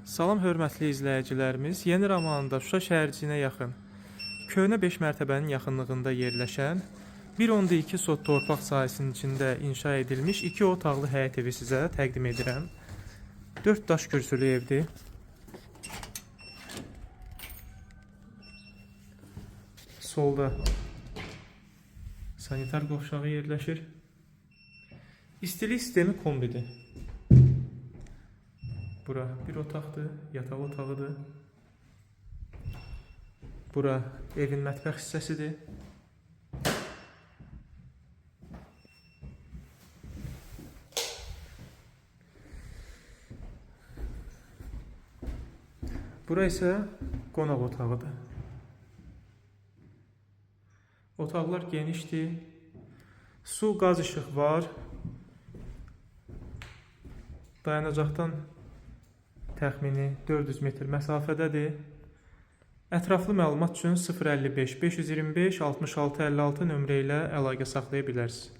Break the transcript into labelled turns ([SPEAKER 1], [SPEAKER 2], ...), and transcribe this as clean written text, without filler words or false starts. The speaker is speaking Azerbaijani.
[SPEAKER 1] Salam hörmətli izləyicilərimiz, Yeni Romanında Şuşa şəhərciyinə yaxın, köhnə 5 mərtəbənin yaxınlığında yerləşən 1.2 sot torpaq sahəsinin içində inşa edilmiş 2 otaqlı həyət evi sizə təqdim edirəm. 4 daş kürsülü evdir. Solda sanitar qovşağı yerləşir. İstilik sistemi kombidir. Bura bir otaqdır, yataq otağıdır. Bura evin mətbəx hissəsidir. Bura isə qonaq otağıdır. Otaqlar genişdir. Su, qaz, işıq var. Dayanacaqdan təxmini 400 metr məsafədədir. Ətraflı məlumat üçün 055 525 66 56 nömrə ilə əlaqə saxlaya bilərsiniz.